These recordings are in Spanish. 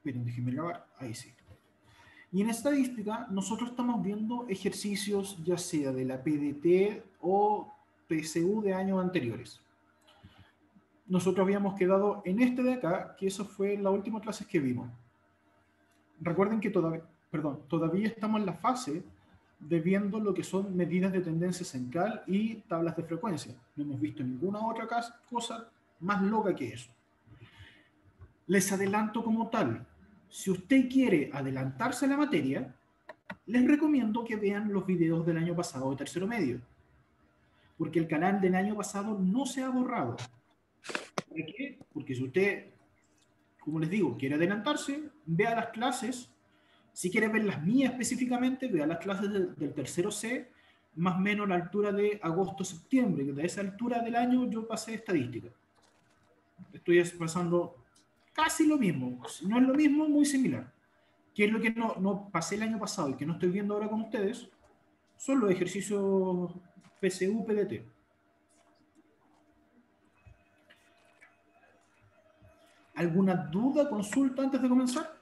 Esperen, déjenme grabar. Ahí sí. Y en estadística, nosotros estamos viendo ejercicios ya sea de la PDT o PSU de años anteriores. Nosotros habíamos quedado en este de acá, que eso fue la última clase que vimos. Recuerden que todavía estamos en la fase de viendo lo que son medidas de tendencia central y tablas de frecuencia. No hemos visto ninguna otra cosa más loca que eso. Les adelanto como tal, si usted quiere adelantarse a la materia, les recomiendo que vean los videos del año pasado de tercero medio, porque el canal del año pasado no se ha borrado. ¿Por qué? Porque si usted, como les digo, quiere adelantarse, vea las clases. Si quiere ver las mías específicamente, vea las clases del tercero C, más o menos a la altura de agosto-septiembre. De esa altura del año yo pasé estadística. Estoy pasando casi lo mismo. Si no es lo mismo, muy similar. ¿Qué es lo que no pasé el año pasado y que no estoy viendo ahora con ustedes? Son los ejercicios PSU, PDT. ¿Alguna duda, consulta antes de comenzar?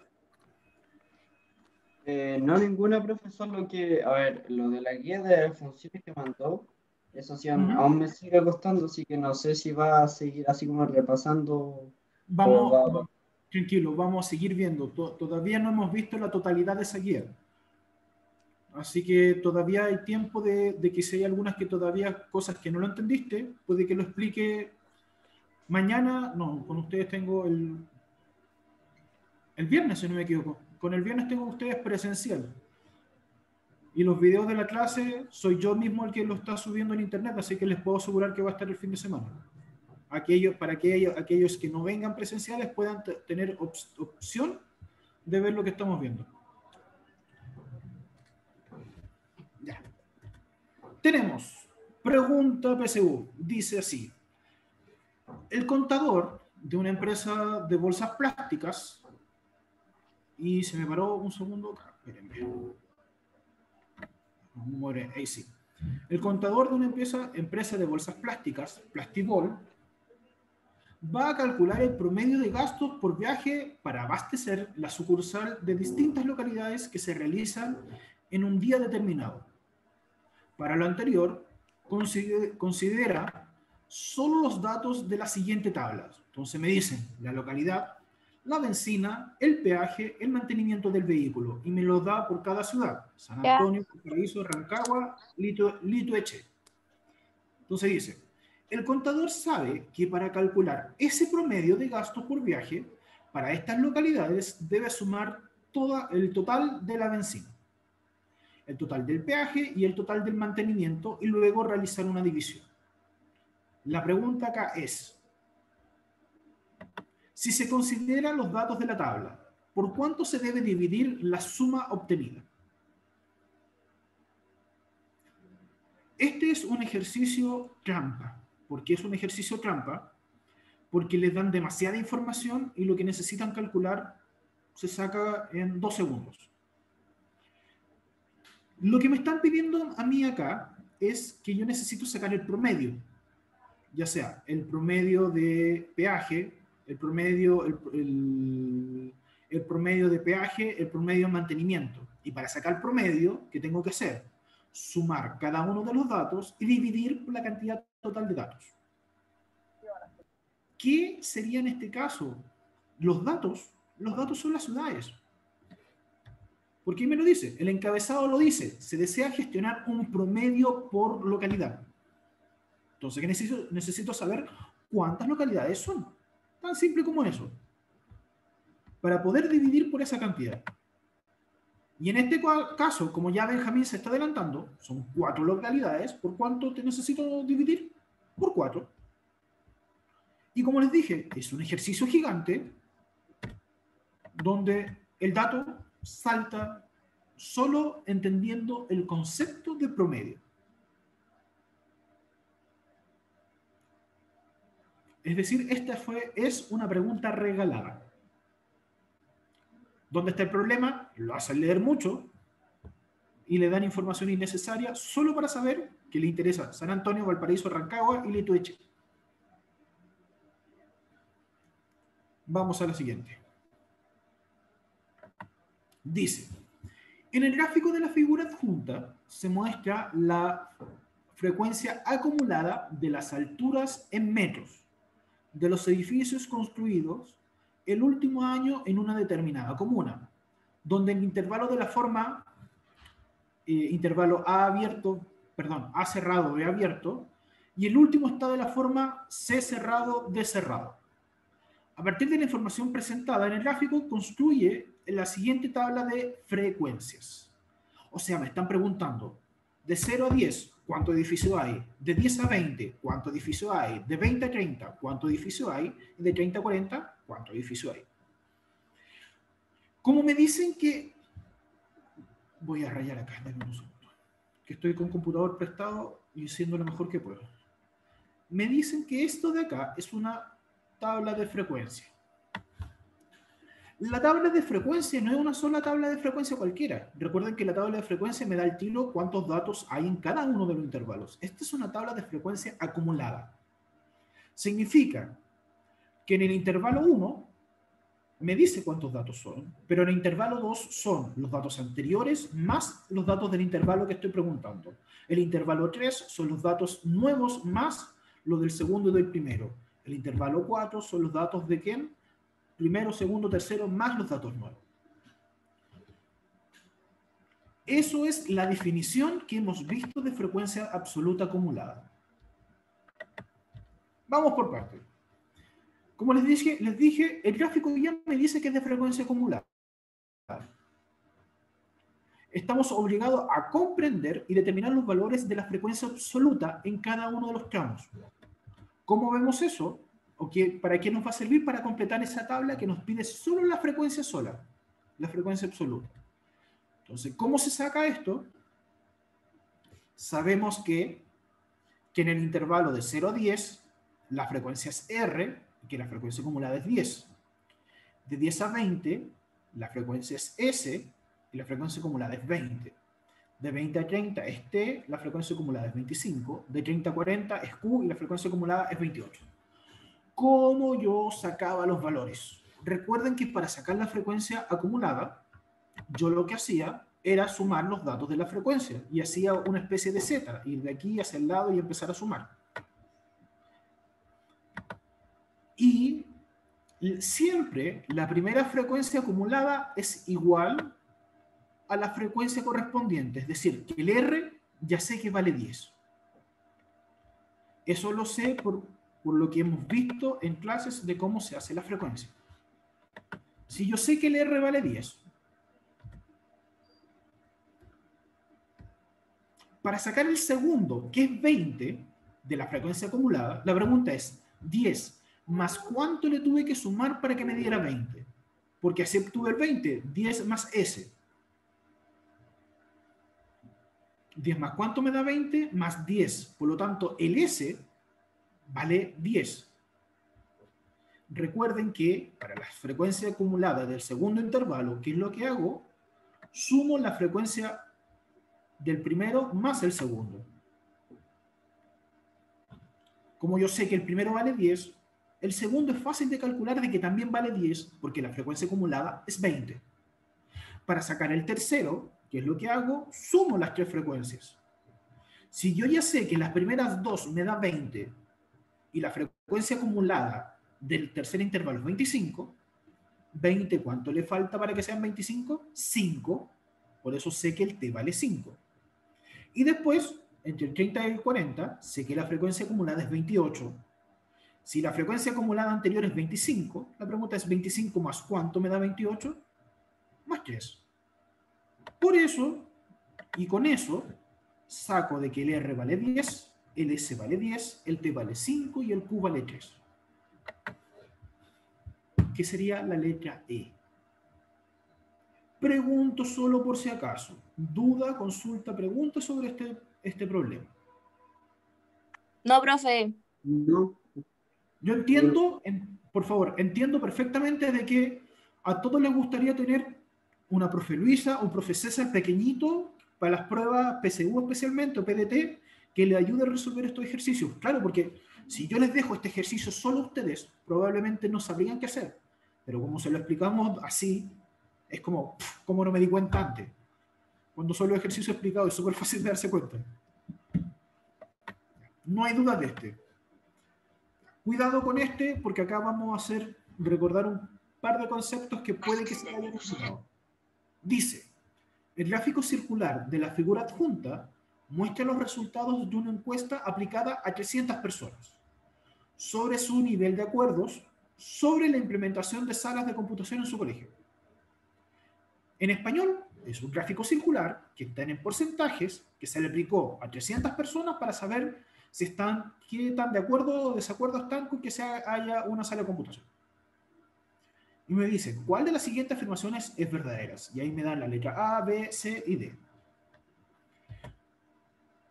No ninguna, profesor, a ver, lo de la guía de funciones que mandó, eso sí, aún me sigue costando, así que no sé si va a seguir así como repasando o Vamos, va. tranquilo, vamos a seguir viendo. Todavía no hemos visto la totalidad de esa guía. Así que todavía hay tiempo de que si hay algunas que todavía, cosas que no lo entendiste, puede que lo explique mañana. No, con ustedes tengo el viernes, si no me equivoco. Con el viernes tengo ustedes presencial. Y los videos de la clase soy yo mismo el que lo está subiendo en internet, así que les puedo asegurar que va a estar el fin de semana. Para que aquellos que no vengan presenciales puedan tener opción de ver lo que estamos viendo. Ya. Tenemos pregunta PSU. Dice así. El contador de una empresa de bolsas plásticas, y se me paró un segundo acá, espérenme. Muere, ahí sí. El contador de una empresa de bolsas plásticas, Plastibol, va a calcular el promedio de gastos por viaje para abastecer la sucursal de distintas localidades que se realizan en un día determinado. Para lo anterior, considera solo los datos de la siguiente tabla. Entonces me dicen la localidad, la benzina, el peaje, el mantenimiento del vehículo, y me lo da por cada ciudad: San Antonio, Valparaíso, Rancagua, Litueche. Entonces dice, el contador sabe que para calcular ese promedio de gastos por viaje, para estas localidades debe sumar todo el total de la benzina, el total del peaje y el total del mantenimiento, y luego realizar una división. La pregunta acá es, si se consideran los datos de la tabla, ¿por cuánto se debe dividir la suma obtenida? Este es un ejercicio trampa. ¿Por qué es un ejercicio trampa? Porque les dan demasiada información y lo que necesitan calcular se saca en 2 segundos. Lo que me están pidiendo a mí acá es que yo necesito sacar el promedio, ya sea el promedio de peaje, el promedio de peaje, el promedio de mantenimiento. Y para sacar el promedio, ¿qué tengo que hacer? Sumar cada uno de los datos y dividir por la cantidad total de datos. ¿Qué sería en este caso? Los datos son las ciudades. ¿Por qué me lo dice? El encabezado lo dice, se desea gestionar un promedio por localidad. Entonces, ¿qué necesito? Necesito saber cuántas localidades son. Tan simple como eso. Para poder dividir por esa cantidad. Y en este caso, como ya Benjamín se está adelantando, son 4 localidades. ¿Por cuánto te necesito dividir? Por 4. Y como les dije, es un ejercicio gigante donde el dato salta solo entendiendo el concepto de promedio. Es decir, es una pregunta regalada. ¿Dónde está el problema? Lo hacen leer mucho y le dan información innecesaria solo para saber que le interesa San Antonio, Valparaíso, Rancagua y Litueche. Vamos a la siguiente. Dice, en el gráfico de la figura adjunta se muestra la frecuencia acumulada de las alturas en metros de los edificios construidos el último año en una determinada comuna, donde el intervalo de la forma, intervalo A abierto, perdón, A cerrado, B abierto, y el último está de la forma C cerrado, D cerrado. A partir de la información presentada en el gráfico, construye la siguiente tabla de frecuencias. O sea, me están preguntando, de 0 a 10, ¿cuánto edificio hay? De 10 a 20, ¿cuánto edificio hay? De 20 a 30, ¿cuánto edificio hay? Y de 30 a 40, ¿cuánto edificio hay? Como me dicen que... Voy a rayar acá, dame un segundo. Que estoy con computador prestado y haciendo lo mejor que puedo. Me dicen que esto de acá es una tabla de frecuencia. La tabla de frecuencia no es una sola tabla de frecuencia cualquiera. Recuerden que la tabla de frecuencia me da el tiro cuántos datos hay en cada uno de los intervalos. Esta es una tabla de frecuencia acumulada. Significa que en el intervalo 1 me dice cuántos datos son, pero en el intervalo 2 son los datos anteriores más los datos del intervalo que estoy preguntando. El intervalo 3 son los datos nuevos más los del segundo y del primero. El intervalo 4 son los datos de quién? Primero, segundo, tercero, más los datos nuevos. Eso es la definición que hemos visto de frecuencia absoluta acumulada. Vamos por partes. Como les dije, el gráfico ya me dice que es de frecuencia acumulada. Estamos obligados a comprender y determinar los valores de la frecuencia absoluta en cada uno de los tramos. ¿Cómo vemos eso? ¿Para qué nos va a servir? Para completar esa tabla que nos pide solo la frecuencia sola, la frecuencia absoluta. Entonces, ¿cómo se saca esto? Sabemos que en el intervalo de 0 a 10, la frecuencia es R, y que la frecuencia acumulada es 10. De 10 a 20, la frecuencia es S, y la frecuencia acumulada es 20. De 20 a 30 es T, la frecuencia acumulada es 25. De 30 a 40 es Q, y la frecuencia acumulada es 28. ¿Cómo yo sacaba los valores? Recuerden que para sacar la frecuencia acumulada, yo lo que hacía era sumar los datos de la frecuencia y hacía una especie de Z, ir de aquí hacia el lado y empezar a sumar. Y siempre la primera frecuencia acumulada es igual a la frecuencia correspondiente, es decir, que el R ya sé que vale 10. Eso lo sé por lo que hemos visto en clases de cómo se hace la frecuencia. Si yo sé que el R vale 10, para sacar el segundo, que es 20, de la frecuencia acumulada, la pregunta es 10 más cuánto le tuve que sumar para que me diera 20. Porque así obtuve el 20, 10 más S. 10 más cuánto me da 20, más 10. Por lo tanto, el S vale 10. Recuerden que para la frecuencia acumulada del segundo intervalo, ¿qué es lo que hago? Sumo la frecuencia del primero más el segundo. Como yo sé que el primero vale 10, el segundo es fácil de calcular de que también vale 10 porque la frecuencia acumulada es 20. Para sacar el tercero, ¿qué es lo que hago? Sumo las tres frecuencias. Si yo ya sé que las primeras dos me da 20 y la frecuencia acumulada del tercer intervalo es 25, 20, ¿cuánto le falta para que sean 25? 5. Por eso sé que el t vale 5. Y después, entre el 30 y el 40, sé que la frecuencia acumulada es 28. Si la frecuencia acumulada anterior es 25, la pregunta es 25 más ¿cuánto me da 28? Más 3. Por eso, y con eso, saco de que el R vale 10, el S vale 10, el T vale 5 y el Q vale 3. ¿Qué sería la letra E? Pregunto solo por si acaso. Duda, consulta, pregunta sobre este problema. No, profe. No. Yo entiendo, por favor, entiendo perfectamente de que a todos les gustaría tener una profe Luisa o un profe César pequeñito para las pruebas PSU especialmente o PDT que le ayude a resolver estos ejercicios. Claro, porque si yo les dejo este ejercicio solo a ustedes, probablemente no sabrían qué hacer. Pero como se lo explicamos así, es como, ¿cómo no me di cuenta antes? Cuando son los ejercicios explicados es súper fácil de darse cuenta. No hay duda de este. Cuidado con este, porque acá vamos a recordar un par de conceptos que puede que se hayan olvidado. Dice, el gráfico circular de la figura adjunta muestra los resultados de una encuesta aplicada a 300 personas sobre su nivel de acuerdos sobre la implementación de salas de computación en su colegio. En español, es un gráfico circular que está en porcentajes que se le aplicó a 300 personas para saber qué tan de acuerdo o desacuerdo están con que haya una sala de computación. Y me dicen, ¿cuál de las siguientes afirmaciones es verdadera? Y ahí me dan la letra A, B, C y D.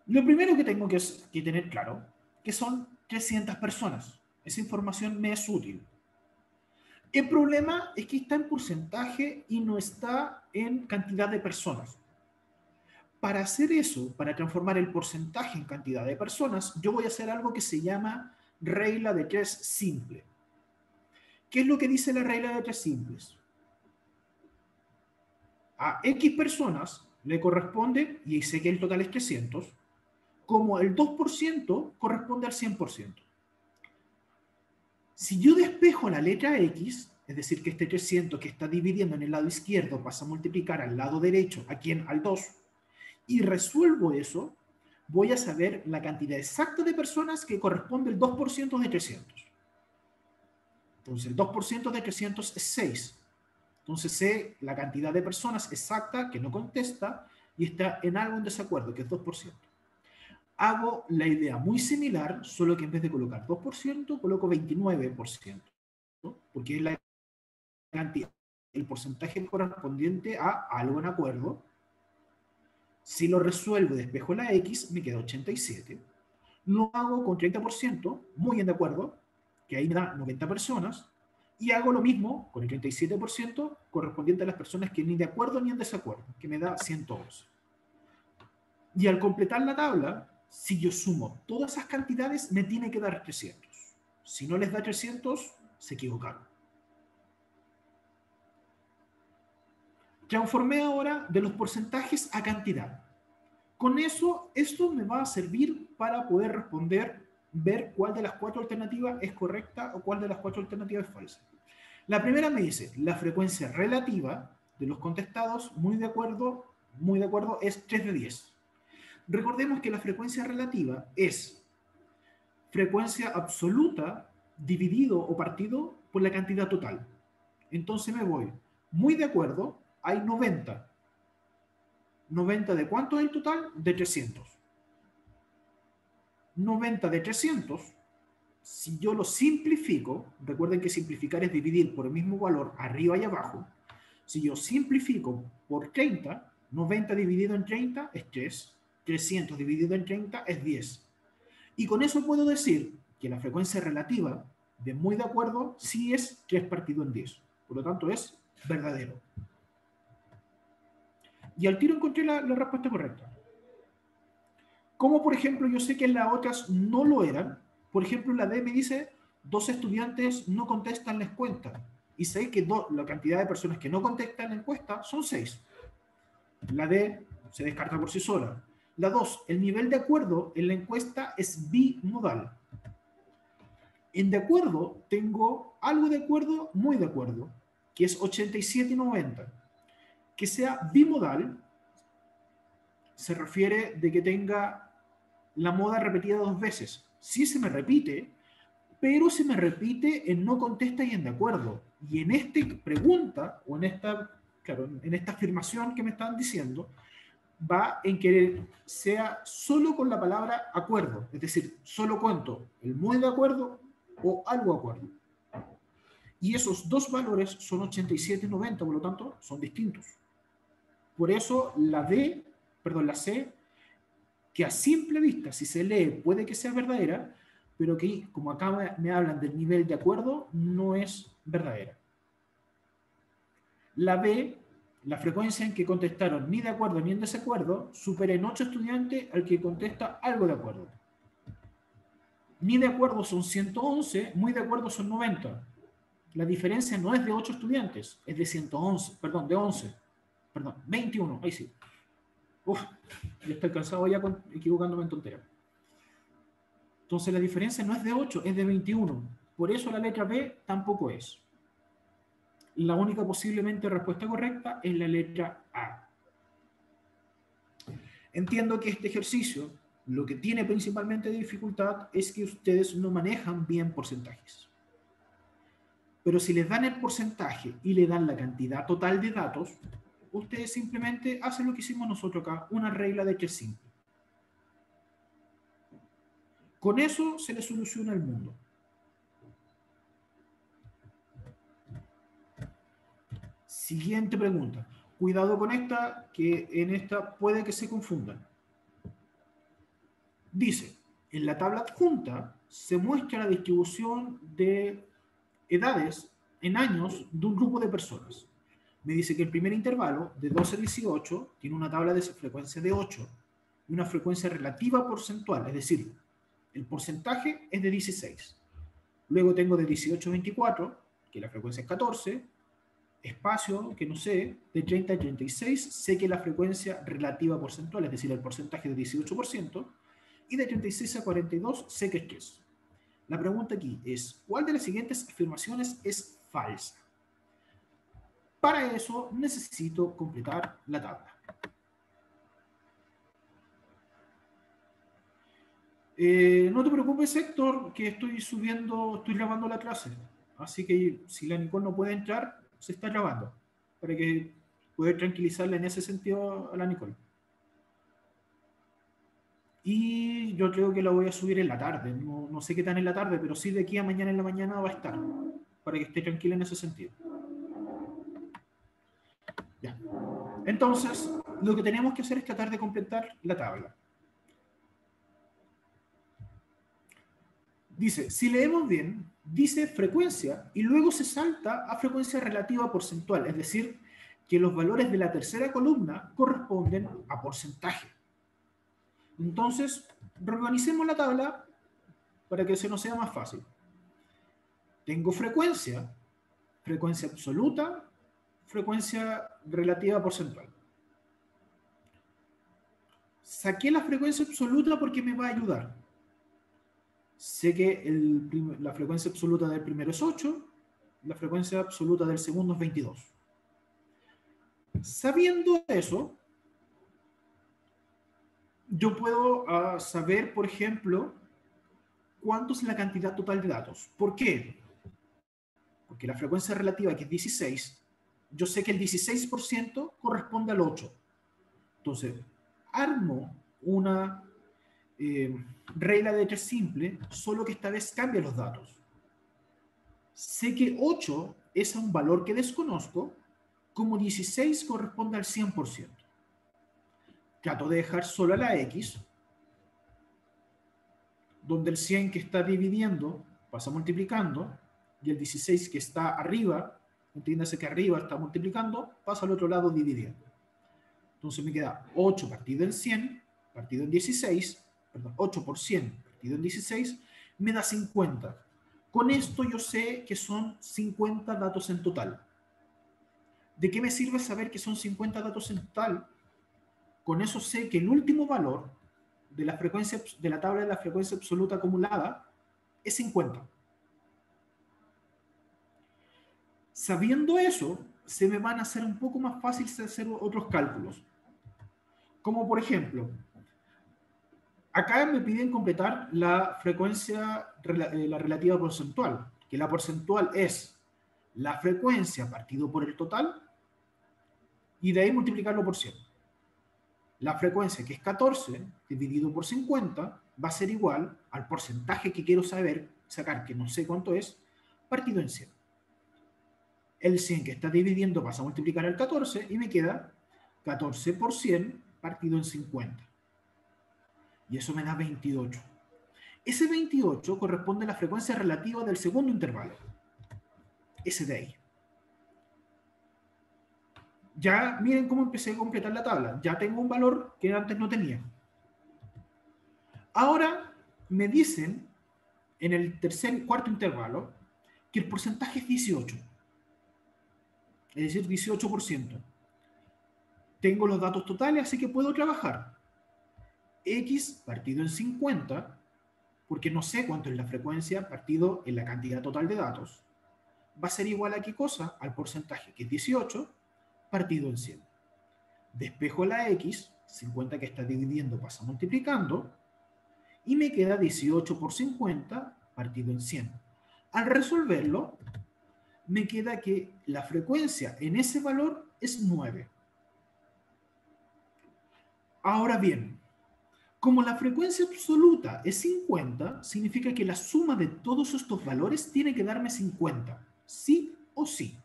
Lo primero que tengo que tener claro, que son 300 personas. Esa información me es útil. El problema es que está en porcentaje y no está en cantidad de personas. Para hacer eso, para transformar el porcentaje en cantidad de personas, yo voy a hacer algo que se llama regla de 3 simple. ¿Qué es lo que dice la regla de 3 simples? A X personas le corresponde, y sé que el total es 300, como el 2% corresponde al 100%. Si yo despejo la letra X, es decir, que este 300 que está dividiendo en el lado izquierdo pasa a multiplicar al lado derecho, aquí al 2, y resuelvo eso, voy a saber la cantidad exacta de personas que corresponde al 2% de 300. Entonces, el 2% de 300 es 6. Entonces, sé la cantidad de personas exacta que no contesta y está en algo en desacuerdo, que es 2%. Hago la idea muy similar, solo que en vez de colocar 2%, coloco 29%, ¿no? Porque es la cantidad, el porcentaje correspondiente a algo en acuerdo. Si lo resuelvo y despejo la X, me queda 87. Lo hago con 30%, muy en de acuerdo, que ahí me da 90 personas, y hago lo mismo con el 37% correspondiente a las personas que ni de acuerdo ni en desacuerdo, que me da 111. Y al completar la tabla, si yo sumo todas esas cantidades, me tiene que dar 300. Si no les da 300, se equivocaron. Transformé ahora de los porcentajes a cantidad. Con eso, esto me va a servir para poder responder, ver cuál de las 4 alternativas es correcta o cuál de las 4 alternativas es falsa. La primera me dice, la frecuencia relativa de los contestados, muy de acuerdo, es 3 de 10. Recordemos que la frecuencia relativa es frecuencia absoluta dividido o partido por la cantidad total. Entonces me voy muy de acuerdo, hay 90. ¿90 de cuánto es el total? De 300. 90 de 300, si yo lo simplifico, recuerden que simplificar es dividir por el mismo valor arriba y abajo. Si yo simplifico por 30, 90 dividido en 30 es 3, 300 dividido en 30 es 10. Y con eso puedo decir que la frecuencia relativa de muy de acuerdo sí es 3 partido en 10. Por lo tanto es verdadero. Y al tiro encontré la respuesta correcta. Como por ejemplo yo sé que en las otras no lo eran. Por ejemplo, la D me dice 2 estudiantes no contestan la encuesta. Y sé que la cantidad de personas que no contestan la encuesta son 6. La D se descarta por sí sola. La 2, el nivel de acuerdo en la encuesta es bimodal. En de acuerdo tengo algo de acuerdo, muy de acuerdo, que es 87 y 90. Que sea bimodal se refiere de que tenga la moda repetida 2 veces. Sí se me repite, pero se me repite en no contesta y en de acuerdo. Y en esta pregunta, o en esta afirmación que me están diciendo, va en que sea solo con la palabra acuerdo. Es decir, solo cuento el muy de acuerdo o algo de acuerdo. Y esos dos valores son 87 y 90, por lo tanto, son distintos. Por eso la C, que a simple vista, si se lee, puede que sea verdadera, pero que, como acá me hablan del nivel de acuerdo, no es verdadera. La B, la frecuencia en que contestaron ni de acuerdo ni en desacuerdo, supera en 8 estudiantes al que contesta algo de acuerdo. Ni de acuerdo son 111, muy de acuerdo son 90. la diferencia no es de 8 estudiantes, es de 111, perdón, de 11, perdón, 21, ahí sí. Uf, ya estoy cansado ya equivocándome en tontería. Entonces la diferencia no es de 8, es de 21. Por eso la letra B tampoco es. La única posiblemente respuesta correcta es la letra A. Entiendo que este ejercicio, lo que tiene principalmente de dificultad es que ustedes no manejan bien porcentajes. Pero si les dan el porcentaje y le dan la cantidad total de datos, ustedes simplemente hacen lo que hicimos nosotros acá, una regla de 3 simple. Con eso se les soluciona el mundo. Siguiente pregunta. Cuidado con esta, que en esta puede que se confundan. Dice, en la tabla adjunta se muestra la distribución de edades en años de un grupo de personas. Me dice que el primer intervalo, de 12 a 18, tiene una tabla de frecuencia de 8 y una frecuencia relativa porcentual, es decir, el porcentaje es de 16. Luego tengo de 18 a 24, que la frecuencia es 14, espacio, que no sé, de 30 a 36, sé que la frecuencia relativa porcentual, es decir, el porcentaje de 18%, y de 36 a 42 sé que es 3. La pregunta aquí es, ¿cuál de las siguientes afirmaciones es falsa? Para eso necesito completar la tabla. No te preocupes, Héctor, que estoy grabando la clase. Así que si la Nicole no puede entrar, se está grabando. Para que pueda tranquilizarla en ese sentido a la Nicole. Y yo creo que la voy a subir en la tarde. No sé qué tan en la tarde, pero sí de aquí a mañana en la mañana va a estar. Para que esté tranquila en ese sentido. Ya. Entonces, lo que tenemos que hacer es tratar de completar la tabla. Dice, si leemos bien, dice frecuencia y luego se salta a frecuencia relativa porcentual, es decir, que los valores de la tercera columna corresponden a porcentaje. Entonces, reorganicemos la tabla para que se nos sea más fácil. Tengo frecuencia, frecuencia absoluta, frecuencia relativa porcentual. Saqué la frecuencia absoluta porque me va a ayudar. Sé que la frecuencia absoluta del primero es 8, la frecuencia absoluta del segundo es 22. Sabiendo eso, yo puedo saber, por ejemplo, cuánto es la cantidad total de datos. ¿Por qué? Porque la frecuencia relativa, que es 16, yo sé que el 16% corresponde al 8. Entonces, armo una regla de 3 simple, solo que esta vez cambia los datos. Sé que 8 es un valor que desconozco, como 16 corresponde al 100%. Trato de dejar solo la X, donde el 100 que está dividiendo pasa multiplicando, y el 16 que está arriba, entiéndase que arriba está multiplicando, pasa al otro lado dividiendo. Entonces me queda 8 partido en 100, partido en 16, perdón, 8 por 100 partido en 16, me da 50. Con esto yo sé que son 50 datos en total. ¿De qué me sirve saber que son 50 datos en total? Con eso sé que el último valor de la frecuencia, de la tabla de la frecuencia absoluta acumulada es 50. Sabiendo eso, se me van a hacer un poco más fácil hacer otros cálculos. Como por ejemplo, acá me piden completar la frecuencia, la relativa porcentual, que la porcentual es la frecuencia partido por el total y de ahí multiplicarlo por 100. La frecuencia, que es 14, dividido por 50, va a ser igual al porcentaje que quiero sacar, que no sé cuánto es, partido en 100. El 100 que está dividiendo pasa a multiplicar al 14 y me queda 14 por 100 partido en 50. Y eso me da 28. Ese 28 corresponde a la frecuencia relativa del segundo intervalo. Ese de ahí. Ya miren cómo empecé a completar la tabla. Ya tengo un valor que antes no tenía. Ahora me dicen en el cuarto intervalo que el porcentaje es 18. Es decir, 18%. Tengo los datos totales, así que puedo trabajar. X partido en 50, porque no sé cuánto es la frecuencia partido en la cantidad total de datos, va a ser igual a qué cosa? Al porcentaje, que es 18, partido en 100. Despejo la X, 50 que está dividiendo pasa multiplicando, y me queda 18 por 50 partido en 100. Al resolverlo, me queda que la frecuencia en ese valor es 9. Ahora bien, como la frecuencia absoluta es 50, significa que la suma de todos estos valores tiene que darme 50, sí o sí.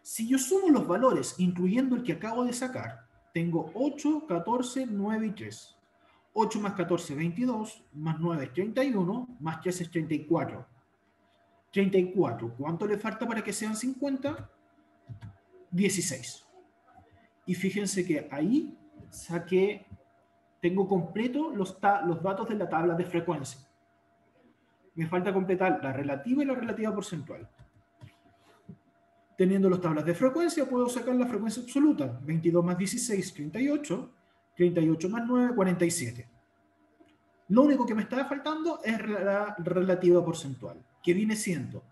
Si yo sumo los valores, incluyendo el que acabo de sacar, tengo 8, 14, 9 y 3. 8 más 14, 22, más 9 es 31, más 3 es 34. 34, ¿cuánto le falta para que sean 50? 16. Y fíjense que ahí saqué, tengo completo los datos de la tabla de frecuencia. Me falta completar la relativa y la relativa porcentual. Teniendo las tablas de frecuencia, puedo sacar la frecuencia absoluta. 22 más 16, 38. 38 más 9, 47. Lo único que me está faltando es la relativa porcentual, que viene siendo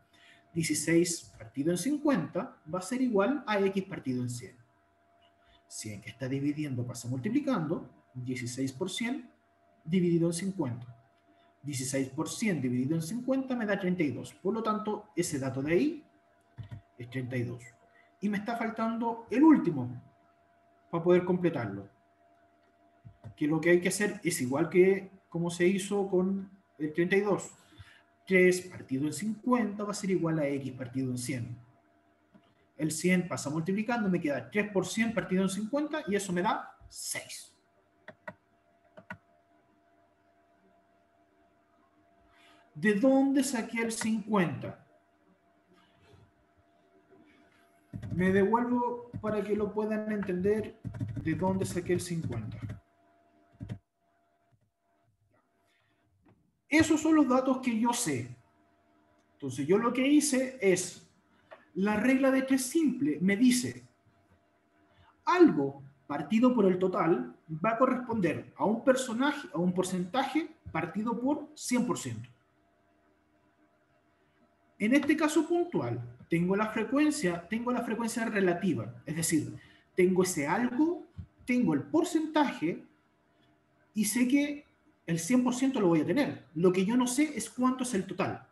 16 partido en 50 va a ser igual a X partido en 100. 100 que está dividiendo pasa multiplicando, 16 por 100 dividido en 50. 16 por 100 dividido en 50 me da 32. Por lo tanto, ese dato de ahí es 32. Y me está faltando el último para poder completarlo. Que lo que hay que hacer es igual que como se hizo con el 32. 3 partido en 50 va a ser igual a X partido en 100. El 100 pasa multiplicando, me queda 3 por 100 partido en 50 y eso me da 6. ¿De dónde saqué el 50? Me devuelvo para que lo puedan entender de dónde saqué el 50. Esos son los datos que yo sé. Entonces yo lo que hice es, la regla de 3 simple me dice, algo partido por el total va a corresponder a un porcentaje partido por 100%. En este caso puntual, tengo la frecuencia relativa, es decir, tengo ese algo, tengo el porcentaje y sé que el 100% lo voy a tener. Lo que yo no sé es cuánto es el total.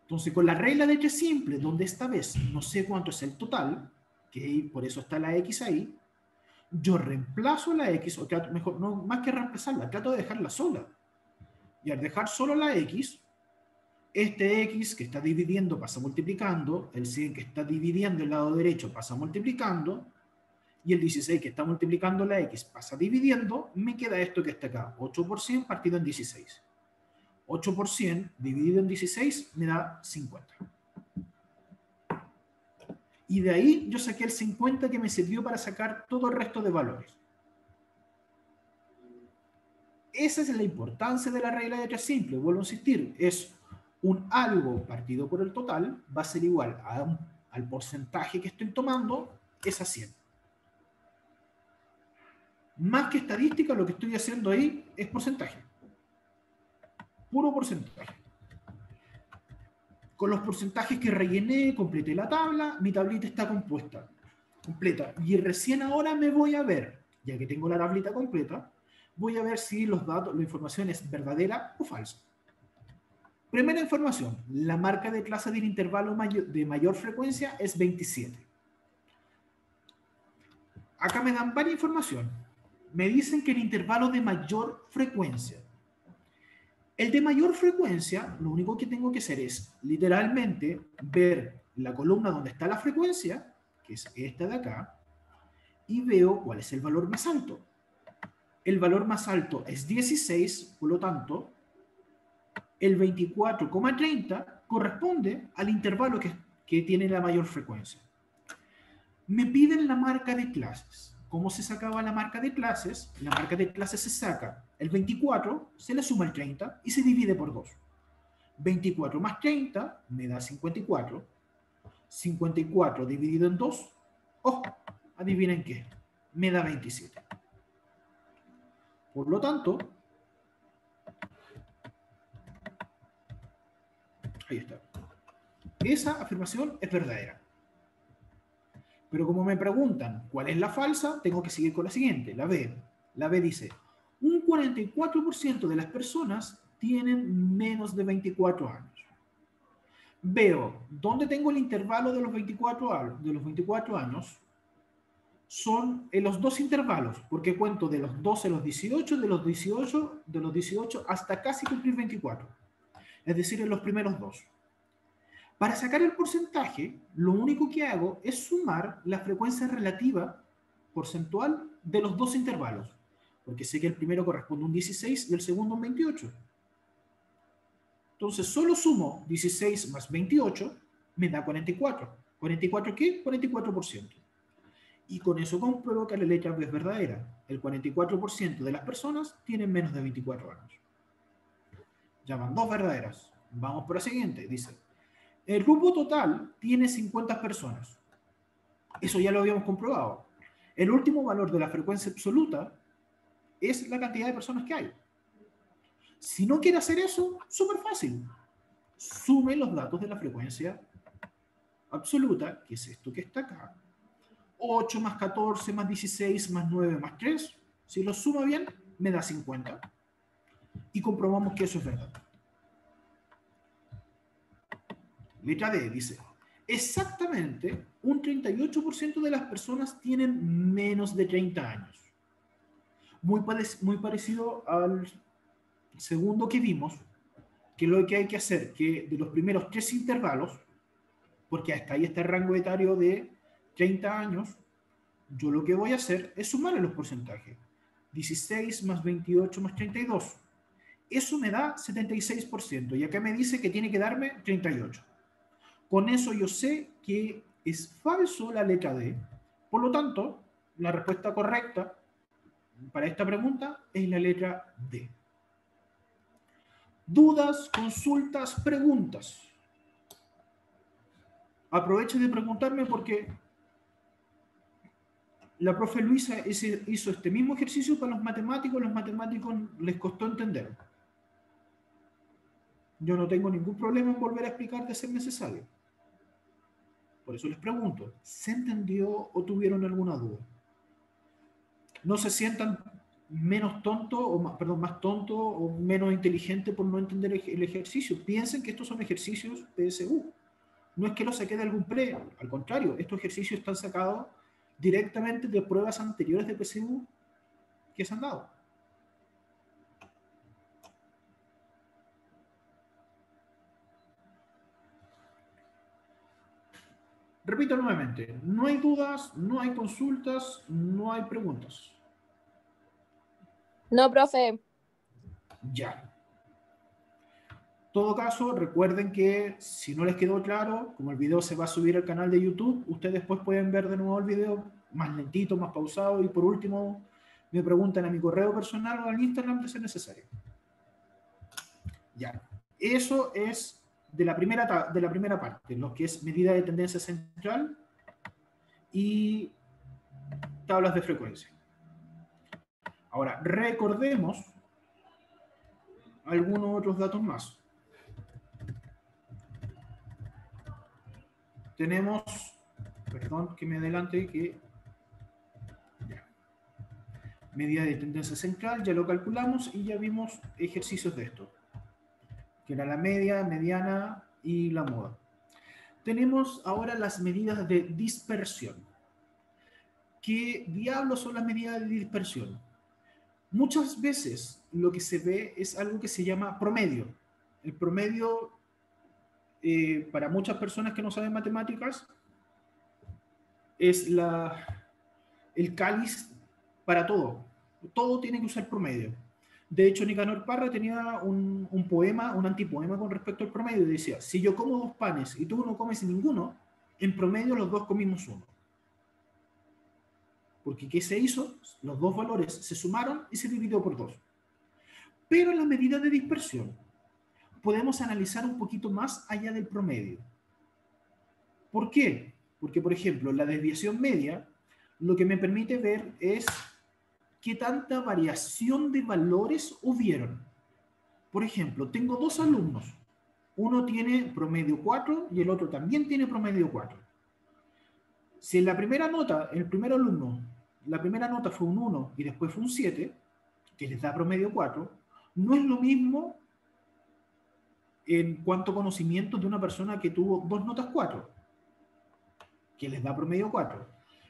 Entonces, con la regla de 3 simple, donde esta vez no sé cuánto es el total, que por eso está la X ahí, yo reemplazo la X, o trato, mejor, no, más que reemplazarla, trato de dejarla sola. Y al dejar solo la X, este X que está dividiendo pasa multiplicando, el 100 que está dividiendo el lado derecho pasa multiplicando, y el 16 que está multiplicando la X pasa dividiendo, me queda esto que está acá, 8 por 100 partido en 16. 8 por 100 dividido en 16 me da 50. Y de ahí yo saqué el 50 que me sirvió para sacar todo el resto de valores. Esa es la importancia de la regla de 3 simple. Vuelvo a insistir, es un algo partido por el total va a ser igual al porcentaje que estoy tomando, es a 100. Más que estadística, lo que estoy haciendo ahí es porcentaje. Puro porcentaje. Con los porcentajes que rellené, completé la tabla, mi tablita está completa. Y recién ahora me voy a ver, ya que tengo la tablita completa, voy a ver si los datos, la información es verdadera o falsa. Primera información, la marca de clase del intervalo de mayor frecuencia es 27. Acá me dan varias información. Me dicen que el intervalo de mayor frecuencia. El de mayor frecuencia, lo único que tengo que hacer es literalmente ver la columna donde está la frecuencia, que es esta de acá, y veo cuál es el valor más alto. El valor más alto es 16, por lo tanto, el 24,30 corresponde al intervalo que tiene la mayor frecuencia. Me piden la marca de clases. ¿Cómo se sacaba la marca de clases? La marca de clases se saca el 24, se le suma el 30 y se divide por 2. 24 más 30 me da 54. 54 dividido en 2, oh, adivinen qué, me da 27. Por lo tanto, ahí está. Esa afirmación es verdadera. Pero como me preguntan cuál es la falsa, tengo que seguir con la siguiente, la B. La B dice, un 44% de las personas tienen menos de 24 años. Veo dónde tengo el intervalo de los 24 años. Son en los dos intervalos, porque cuento de los 12 a los 18, de los 18 hasta casi cumplir 24. Es decir, en los primeros dos. Para sacar el porcentaje, lo único que hago es sumar la frecuencia relativa porcentual de los dos intervalos, porque sé que el primero corresponde a un 16 y el segundo a un 28. Entonces, solo sumo 16 más 28, me da 44. ¿44 qué? 44%. Y con eso compruebo que la letra B es verdadera. El 44% de las personas tienen menos de 24 años. Ya van dos verdaderas. Vamos por la siguiente. Dice, el grupo total tiene 50 personas. Eso ya lo habíamos comprobado. El último valor de la frecuencia absoluta es la cantidad de personas que hay. Si no quiere hacer eso, súper fácil. Sume los datos de la frecuencia absoluta, que es esto que está acá. 8 más 14 más 16 más 9 más 3. Si lo suma bien, me da 50. Y comprobamos que eso es verdad. Letra D dice, exactamente un 38% de las personas tienen menos de 30 años. Muy parecido al segundo que vimos, que lo que hay que hacer, que de los primeros tres intervalos, porque hasta ahí está el rango etario de 30 años, yo lo que voy a hacer es sumarle los porcentajes. 16 más 28 más 32. Eso me da 76%. Y acá me dice que tiene que darme 38. Con eso yo sé que es falso la letra D. Por lo tanto, la respuesta correcta para esta pregunta es la letra D. Dudas, consultas, preguntas. Aproveche de preguntarme porque la profe Luisa hizo este mismo ejercicio para los matemáticos les costó entender. Yo no tengo ningún problema en volver a explicar de ser necesario. Por eso les pregunto, ¿se entendió o tuvieron alguna duda? No se sientan menos tontos, más tontos o menos inteligentes por no entender el ejercicio. Piensen que estos son ejercicios PSU. No es que los saqué de algún pre, al contrario, estos ejercicios están sacados directamente de pruebas anteriores de PSU que se han dado. Repito nuevamente, no hay dudas, no hay consultas, no hay preguntas. No, profe. Ya. En todo caso, recuerden que si no les quedó claro, como el video se va a subir al canal de YouTube, ustedes después pueden ver de nuevo el video más lentito, más pausado, y por último me preguntan a mi correo personal o al Instagram de ser necesario. Ya. Eso es de la primera parte, lo que es medida de tendencia central y tablas de frecuencia. Ahora, recordemos algunos otros datos más. Tenemos, perdón que me adelante, que ya. Medida de tendencia central, ya lo calculamos y ya vimos ejercicios de esto, que era la media, mediana y la moda. Tenemos ahora las medidas de dispersión. ¿Qué diablos son las medidas de dispersión? Muchas veces lo que se ve es algo que se llama promedio. El promedio, para muchas personas que no saben matemáticas, es el cáliz para todo. Todo tiene que usar promedio. De hecho, Nicanor Parra tenía un poema, un antipoema con respecto al promedio. Y decía, si yo como 2 panes y tú no comes ninguno, en promedio los dos comimos uno. Porque ¿qué se hizo? Los dos valores se sumaron y se dividió por 2. Pero en la medida de dispersión, podemos analizar un poquito más allá del promedio. ¿Por qué? Porque, por ejemplo, la desviación media lo que me permite ver es qué tanta variación de valores hubieron. Por ejemplo, tengo dos alumnos. Uno tiene promedio 4 y el otro también tiene promedio 4. Si en la primera nota, el primer alumno, la primera nota fue un 1 y después fue un 7, que les da promedio 4, no es lo mismo en cuanto a conocimiento de una persona que tuvo dos notas 4, que les da promedio 4.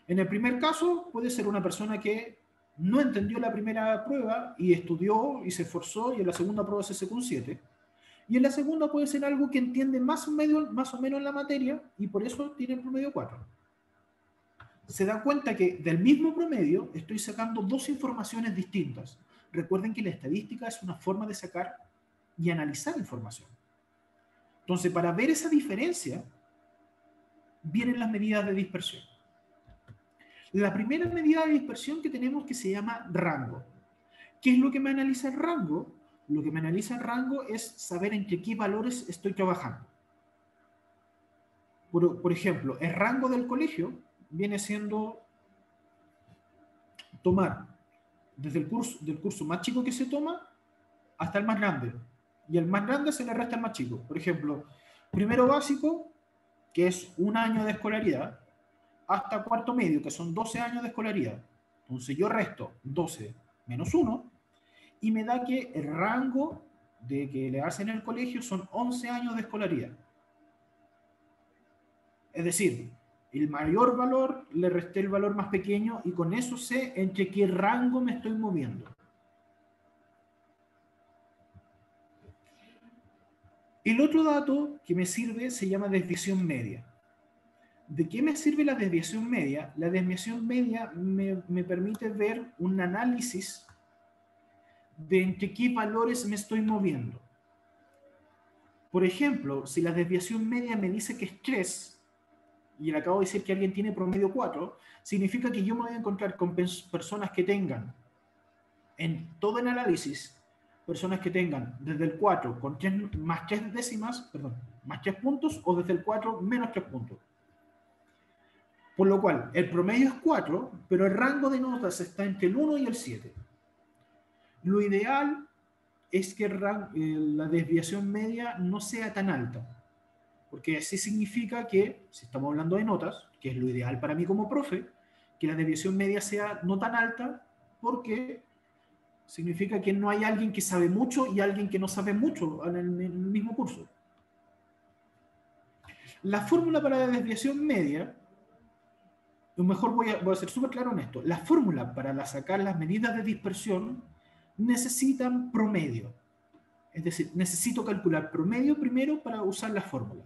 En el primer caso puede ser una persona que no entendió la primera prueba y estudió y se esforzó y en la segunda prueba se sacó un 7. Y en la segunda puede ser algo que entiende más o menos la materia y por eso tiene el promedio 4. Se da cuenta que del mismo promedio estoy sacando dos informaciones distintas. Recuerden que la estadística es una forma de sacar y analizar información. Entonces, para ver esa diferencia, vienen las medidas de dispersión. La primera medida de dispersión que tenemos que se llama rango. ¿Qué es lo que me analiza el rango? Lo que me analiza el rango es saber entre qué valores estoy trabajando. Por ejemplo, el rango del colegio viene siendo tomar desde del curso más chico que se toma hasta el más grande. Y el más grande se le resta al más chico. Por ejemplo, primero básico, que es un año de escolaridad, hasta cuarto medio, que son 12 años de escolaridad. Entonces yo resto 12 menos 1 y me da que el rango de que le hacen en el colegio son 11 años de escolaridad. Es decir, el mayor valor le resté el valor más pequeño y con eso sé entre qué rango me estoy moviendo. El otro dato que me sirve se llama desviación media. ¿De qué me sirve la desviación media? La desviación media me permite ver un análisis de entre qué valores me estoy moviendo. Por ejemplo, si la desviación media me dice que es 3, y le acabo de decir que alguien tiene promedio 4, significa que yo me voy a encontrar con personas que tengan, en todo el análisis, personas que tengan desde el 4 con 3, más 3 décimas, perdón, más 3 puntos, o desde el 4 menos 3 puntos. Por lo cual, el promedio es 4, pero el rango de notas está entre el 1 y el 7. Lo ideal es que la desviación media no sea tan alta, porque así significa que, si estamos hablando de notas, que es lo ideal para mí como profe, que la desviación media sea no tan alta, porque significa que no hay alguien que sabe mucho y alguien que no sabe mucho en el mismo curso. La fórmula para la desviación media, o mejor voy a ser súper claro en esto, la fórmula para sacar las medidas de dispersión necesitan promedio. Es decir, necesito calcular promedio primero para usar la fórmula.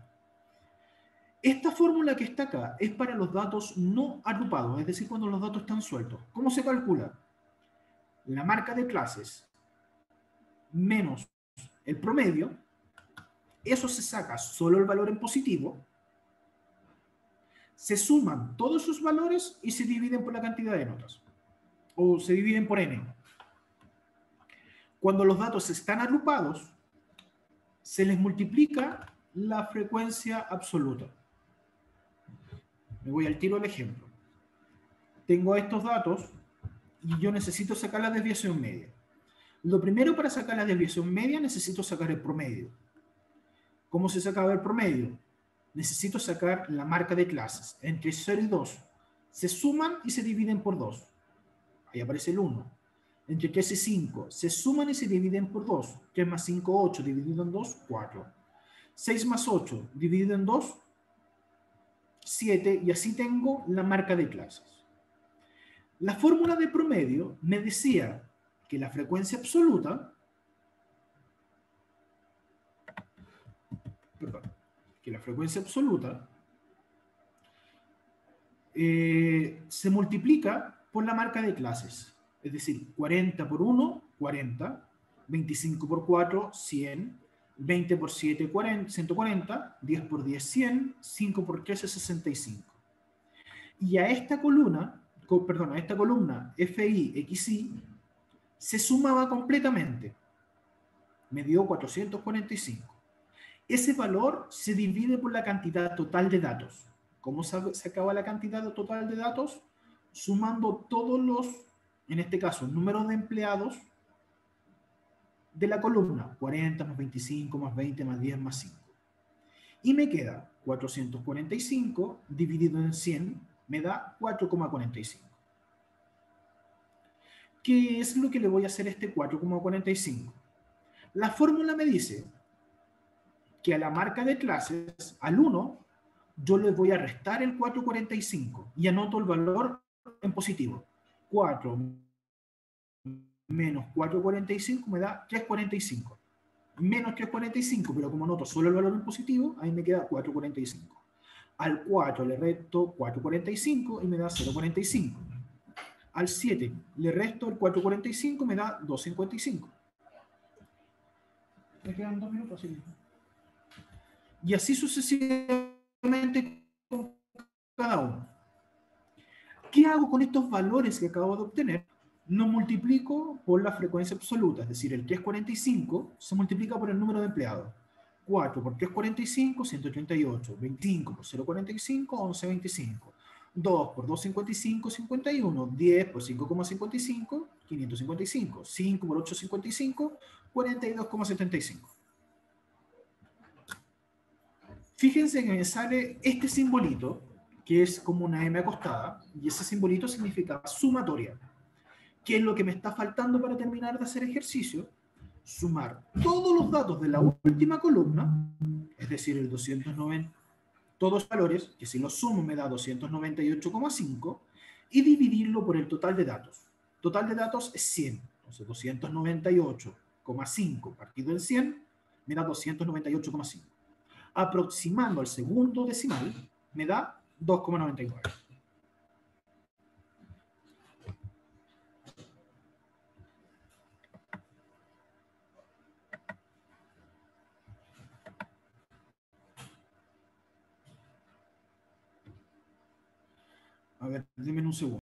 Esta fórmula que está acá es para los datos no agrupados, es decir, cuando los datos están sueltos. ¿Cómo se calcula? La marca de clases menos el promedio, eso se saca solo el valor en positivo, se suman todos sus valores y se dividen por la cantidad de notas, o se dividen por n. Cuando los datos están agrupados, se les multiplica la frecuencia absoluta. Me voy al tiro al ejemplo. Tengo estos datos y yo necesito sacar la desviación media. Lo primero para sacar la desviación media necesito sacar el promedio. ¿Cómo se saca el promedio? Necesito sacar la marca de clases. Entre 0 y 2 se suman y se dividen por 2. Ahí aparece el 1. Entre 3 y 5 se suman y se dividen por 2. 3 más 5, 8, dividido en 2, 4. 6 más 8, dividido en 2, 7, y así tengo la marca de clases. La fórmula de promedio me decía que la frecuencia absoluta, se multiplica por la marca de clases. Es decir, 40 por 1, 40, 25 por 4, 100, 20 por 7, 140, 10 por 10, 100, 5 por 13, 65. Y a esta columna FI, XI, se sumaba completamente. me dio 445. Ese valor se divide por la cantidad total de datos. ¿Cómo se acaba la cantidad total de datos? Sumando todos los, en este caso, números de empleados de la columna, 40 más 25 más 20 más 10 más 5. Y me queda 445 dividido en 100, me da 4,45. ¿Qué es lo que le voy a hacer a este 4,45? La fórmula me dice que a la marca de clases, al 1, yo le voy a restar el 4,45 y anoto el valor en positivo. 4 menos 4,45 me da 3,45. Menos 3,45, pero como noto solo el valor en positivo, ahí me queda 4,45. Al 4 le resto 4,45 y me da 0,45. Al 7 le resto el 4,45 y me da 2,55. Me quedan 2 minutos, así. Y así sucesivamente con cada uno. ¿Qué hago con estos valores que acabo de obtener? Lo multiplico por la frecuencia absoluta, es decir, el 3,45 se multiplica por el número de empleados. 4 por 3,45, 138. 25 por 0,45, 11,25. 2 por 2,55, 51. 10 por 5,55, 555. 5 por 8,55, 42,75. Fíjense que me sale este simbolito, que es como una M acostada, y ese simbolito significa sumatoria. ¿Qué es lo que me está faltando para terminar de hacer ejercicio? Sumar todos los datos de la última columna, es decir, el 290, todos los valores, que si los sumo me da 298,5, y dividirlo por el total de datos. Total de datos es 100. Entonces 298,5 partido en 100 me da 298,5. Aproximando al segundo decimal me da 2,99. A ver, denme un segundo.